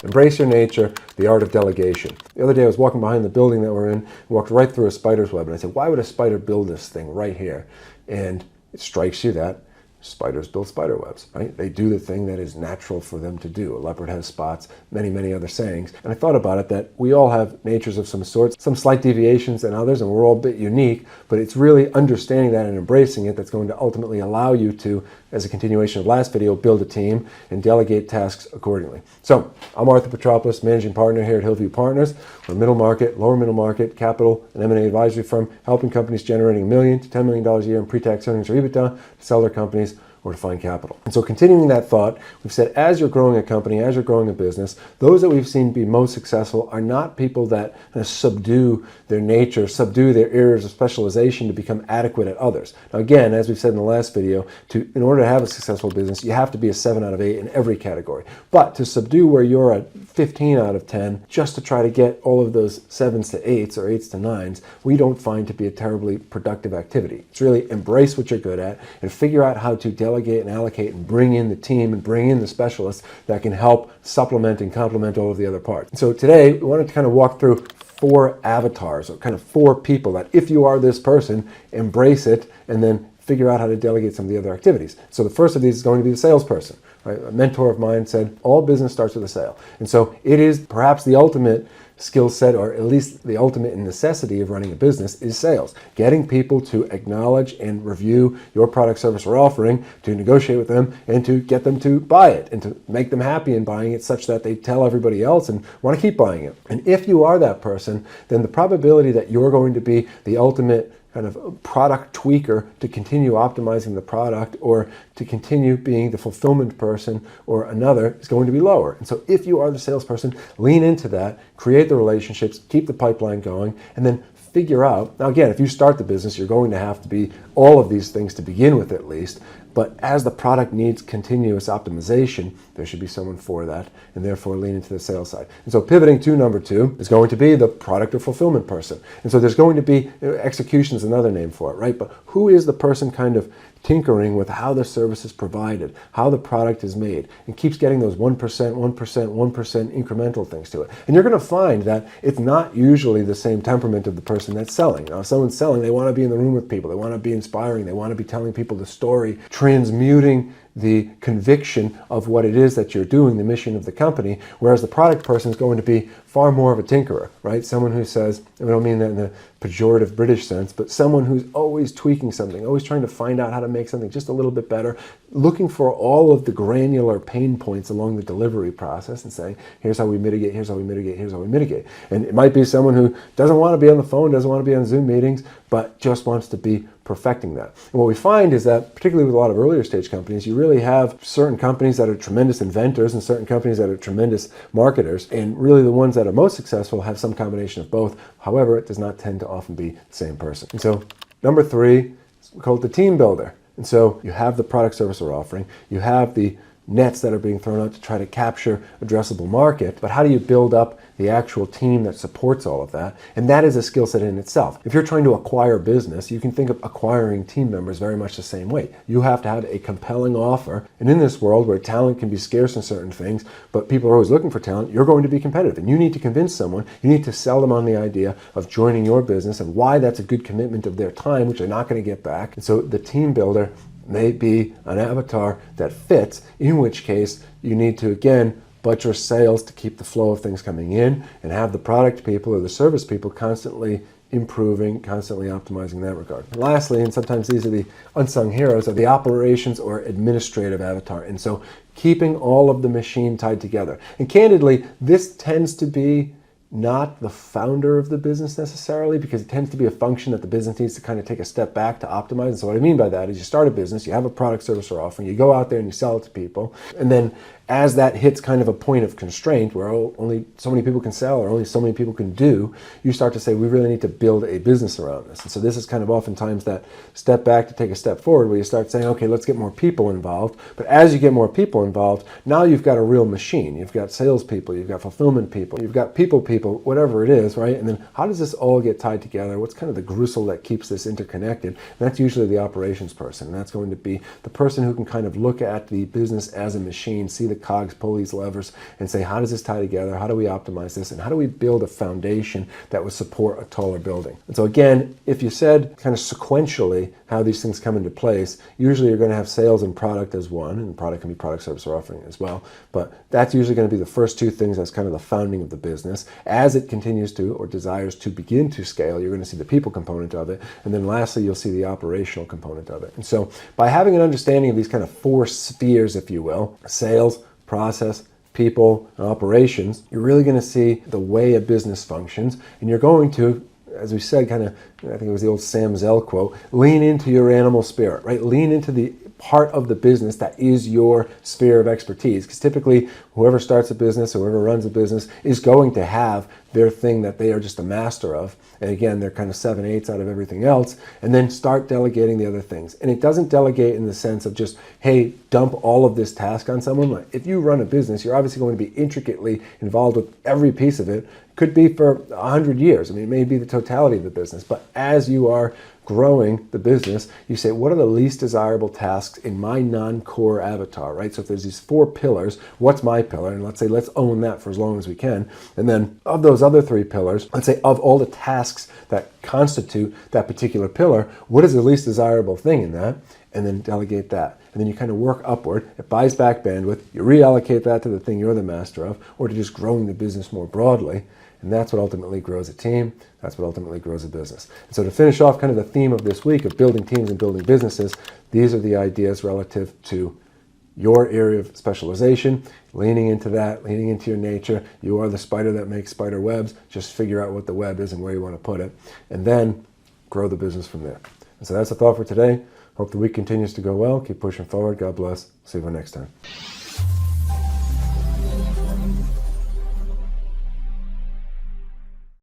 Embrace your nature, the art of delegation. The other day I was walking behind the building that we're in, and walked right through a spider's web, and I said, why would a spider build this thing right here? And it strikes you that spiders build spider webs, right? They do the thing that is natural for them to do. A leopard has spots, many, many other sayings. And I thought about it that we all have natures of some sorts, some slight deviations than others, and we're all a bit unique, but it's really understanding that and embracing it that's going to ultimately allow you to, as a continuation of last video, build a team and delegate tasks accordingly. So I'm Arthur Petropoulos, managing partner here at Hillview Partners. We're a middle market, lower middle market, capital and M&A advisory firm, helping companies generating $1 million to $10 million a year in pre-tax earnings or EBITDA to sell their companies or to find capital. And so continuing that thought, we've said as you're growing a company, as you're growing a business, those that we've seen be most successful are not people that subdue their nature, subdue their areas of specialization to become adequate at others. Now again, as we've said in the last video, in order to have a successful business, you have to be a 7 out of 8 in every category. But to subdue where you're at 15 out of 10, just to try to get all of those 7s to 8s or 8s to 9s, we don't find to be a terribly productive activity. It's really embrace what you're good at and figure out how to delegate and allocate and bring in the team and bring in the specialists that can help supplement and complement all of the other parts. And so today we wanted to kind of walk through 4 avatars, or kind of 4 people that if you are this person, embrace it and then figure out how to delegate some of the other activities. So the first of these is going to be the salesperson. Right? A mentor of mine said, all business starts with a sale. And so it is perhaps the ultimate skill set, or at least the ultimate necessity of running a business, is sales. Getting people to acknowledge and review your product, service, or offering, to negotiate with them, and to get them to buy it, and to make them happy in buying it such that they tell everybody else and want to keep buying it. And if you are that person, then the probability that you're going to be the ultimate kind of product tweaker to continue optimizing the product or to continue being the fulfillment person or another is going to be lower. And so if you are the salesperson, lean into that, create the relationships, keep the pipeline going, and then figure out, now again, if you start the business, you're going to have to be all of these things to begin with at least, but as the product needs continuous optimization, there should be someone for that, and therefore lean into the sales side. And so pivoting to number 2 is going to be the product or fulfillment person. And so there's going to be, execution is another name for it, right? But who is the person kind of tinkering with how the service is provided, how the product is made, and keeps getting those 1%, 1%, 1% incremental things to it. And you're going to find that it's not usually the same temperament of the person that's selling. Now, if someone's selling, they want to be in the room with people, they want to be inspiring, they want to be telling people the story, transmuting the conviction of what it is that you're doing, the mission of the company, whereas the product person is going to be far more of a tinkerer, right? Someone who says, and I don't mean that in the pejorative British sense, but someone who's always tweaking something, always trying to find out how to make something just a little bit better, looking for all of the granular pain points along the delivery process and saying, here's how we mitigate, here's how we mitigate, here's how we mitigate. And it might be someone who doesn't want to be on the phone, doesn't want to be on Zoom meetings, but just wants to be perfecting that. And what we find is that, particularly with a lot of earlier stage companies, you really have certain companies that are tremendous inventors and certain companies that are tremendous marketers, and really the ones that are most successful have some combination of both. However, it does not tend to often be the same person. And so number 3, we call it the team builder. And so you have the product, service, or offering, you have the nets that are being thrown out to try to capture addressable market, but how do you build up the actual team that supports all of that? And that is a skill set in itself. If you're trying to acquire business, you can think of acquiring team members very much the same way. You have to have a compelling offer, and in this world where talent can be scarce in certain things, but people are always looking for talent, you're going to be competitive, and you need to convince someone, you need to sell them on the idea of joining your business and why that's a good commitment of their time, which they're not going to get back. And so the team builder may be an avatar that fits, in which case you need to, again, buttress sales to keep the flow of things coming in and have the product people or the service people constantly improving, constantly optimizing in that regard. And lastly, and sometimes these are the unsung heroes, are the operations or administrative avatar. And so keeping all of the machine tied together. And candidly, this tends to be not the founder of the business necessarily, because it tends to be a function that the business needs to kind of take a step back to optimize. And so what I mean by that is you start a business, you have a product, service, or offering, you go out there and you sell it to people, and then as that hits kind of a point of constraint where only so many people can sell or only so many people can do, you start to say, we really need to build a business around this. And so this is kind of oftentimes that step back to take a step forward where you start saying, okay, let's get more people involved. But as you get more people involved, now you've got a real machine. You've got salespeople, you've got fulfillment people, you've got people, whatever it is, right? And then how does this all get tied together? What's kind of the gristle that keeps this interconnected? And that's usually the operations person. And that's going to be the person who can kind of look at the business as a machine, see the cogs, pull these levers, and say, how does this tie together? How do we optimize this? And how do we build a foundation that would support a taller building? And so again, if you said kind of sequentially how these things come into place, usually you're going to have sales and product as one, and product can be product, service, or offering as well. But that's usually going to be the first two things. That's kind of the founding of the business. As it continues to or desires to begin to scale, you're going to see the people component of it. And then lastly, you'll see the operational component of it. And so by having an understanding of these kind of four spheres, if you will, sales, process, people, and operations, you're really going to see the way a business functions. And you're going to, as we said, kind of, I think it was the old Sam Zell quote, lean into your animal spirit, right? Lean into the part of the business that is your sphere of expertise. Because typically, whoever starts a business, whoever runs a business, is going to have their thing that they are just a master of. And again, they're kind of 7/8 out of everything else. And then start delegating the other things. And it doesn't delegate in the sense of just, hey, dump all of this task on someone. Like, if you run a business, you're obviously going to be intricately involved with every piece of it. Could be for 100 years. I mean, it may be the totality of the business. But as you are growing the business, you say, what are the least desirable tasks in my non-core avatar, right? So if there's these four pillars, what's my pillar? And let's say, let's own that for as long as we can. And then of those other three pillars, let's say of all the tasks that constitute that particular pillar, what is the least desirable thing in that? And then delegate that. And then you kind of work upward. It buys back bandwidth. You reallocate that to the thing you're the master of, or to just growing the business more broadly. And that's what ultimately grows a team. That's what ultimately grows a business. And so to finish off kind of the theme of this week of building teams and building businesses, these are the ideas relative to your area of specialization, leaning into that, leaning into your nature. You are the spider that makes spider webs. Just figure out what the web is and where you want to put it, and then grow the business from there. And so that's the thought for today. Hope the week continues to go well. Keep pushing forward. God bless. See you next time.